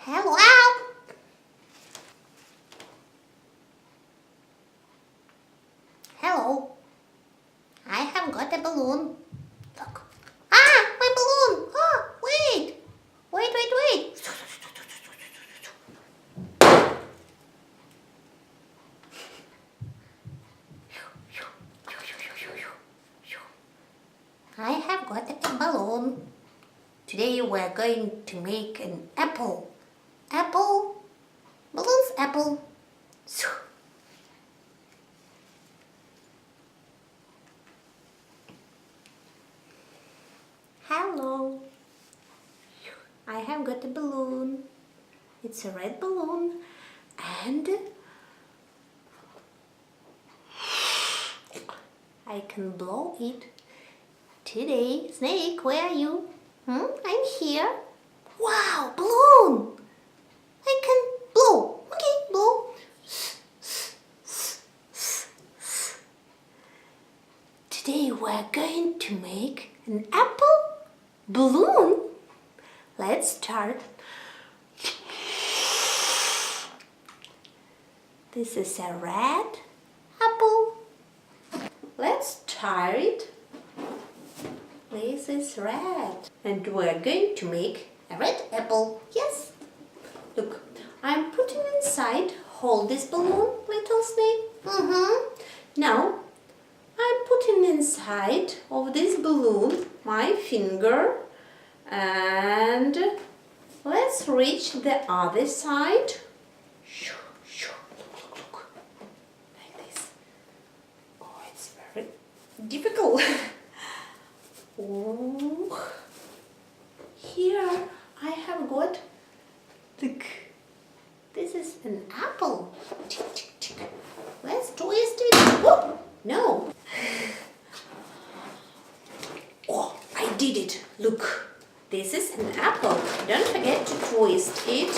Hello. Hello. I have got a balloon. Look. Ah, my balloon. Ah, wait. Wait. I have got a balloon. Today we're going to make an apple. Apple. Balloons apple. Hello. I have got a balloon. It's a red balloon and I can blow it. Today, Snake, where are you? I'm here. Wow, balloon! I can blow. Okay, blow. Today we're going to make an apple balloon. Let's start. This is a red apple. Let's tire it. This is red. And we're going to make a red apple. Yes. Look, I'm putting inside. Hold this balloon, little snake. Now, I'm putting inside of this balloon my finger. And let's reach the other side. Look. Like this. Oh, it's very difficult. Oh. Here I have got, look, this is an apple. Let's twist it. Oh, no. Oh, I did it. Look, this is an apple. Don't forget to twist it.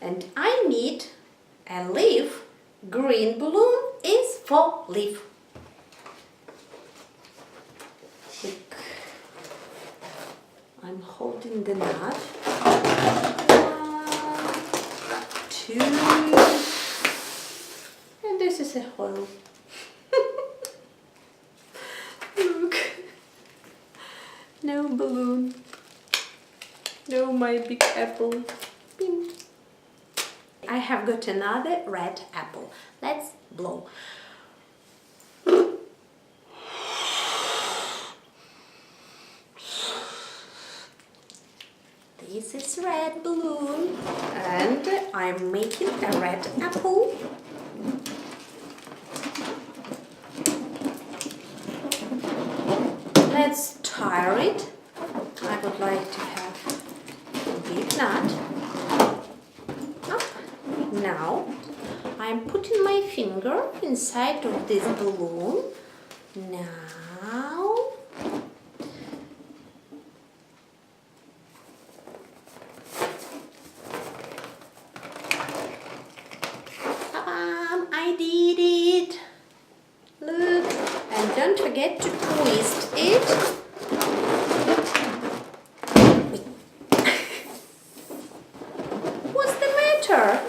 And I need a leaf. Green balloon is for leaf. Look, I'm holding the knot. 1, 2, and this is a hole. Look, no balloon, no my big apple. Bing. I have got another red apple. Let's blow. This is red balloon and I'm making a red apple. Let's tire it. I would like to have a big knot. Now I'm putting my finger inside of this balloon. Now I did it. Look, and don't forget to twist it. What's the matter?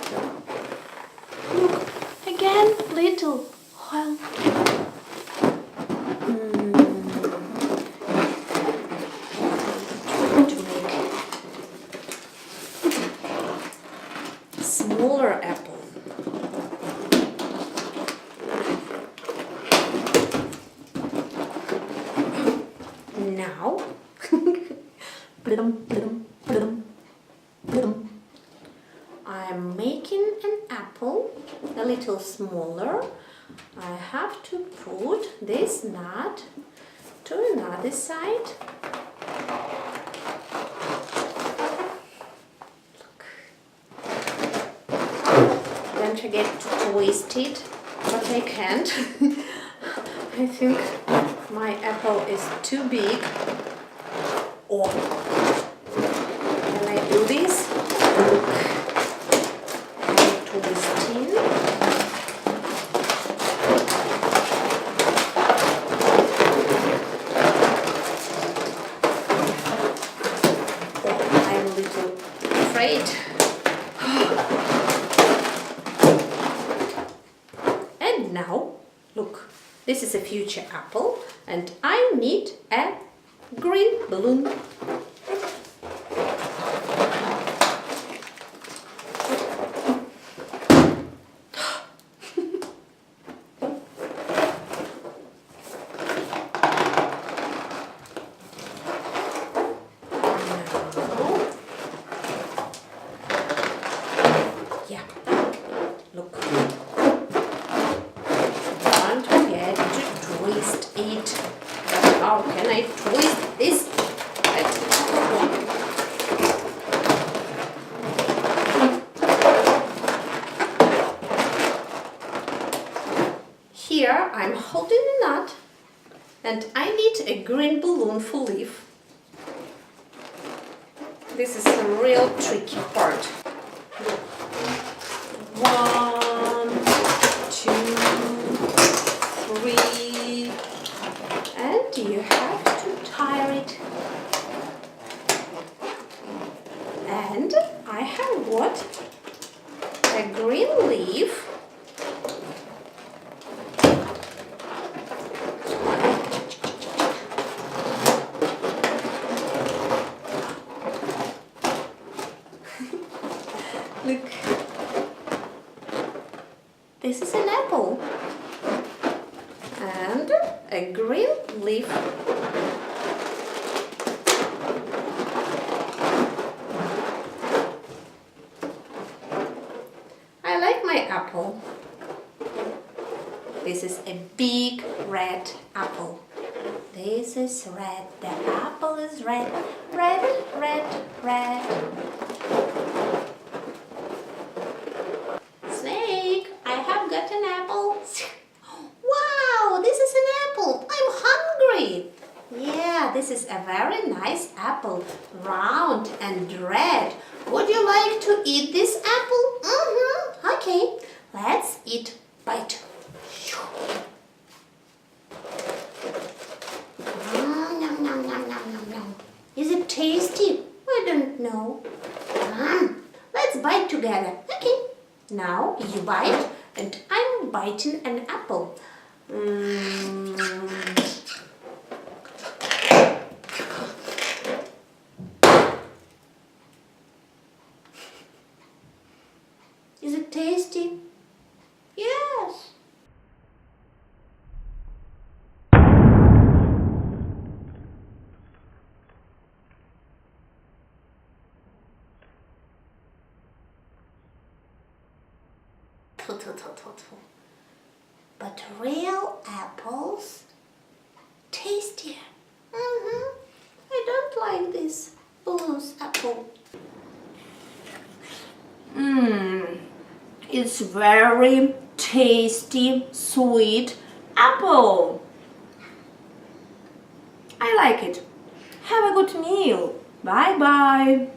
Look, again, little oil. Try to make smaller apple. Now, I'm making an apple a little smaller. I have to put this nut to another side. Look. Don't forget to twist it, but I can't. I think my apple is too big. Oh, can I do this? Look, I'm twisting. Now, look, this is a future apple and I need a green balloon. Yeah, look. Don't forget to twist it. How can I twist this? Here I'm holding a nut and I need a green balloon for leaf. This is a real tricky part. 1, 2, 3, and you have to tie it. And I have what? A green leaf. Look. This is an apple and a green leaf. I like my apple. This is a big red apple. This is red. The apple is red. Red, red, red. Snake, I have got an apple. Wow, this is an apple. I'm hungry. Yeah, this is a very nice apple. Round and red. Would you like to eat this apple? Okay, let's eat. Bite. Is it tasty? I don't know. Let's bite together. Okay. Now you bite and I'm biting an apple. Is it tasty? Yes. But real apples tastier. I don't like this balloons apple. It's very tasty, sweet apple. I like it. Have a good meal. Bye bye.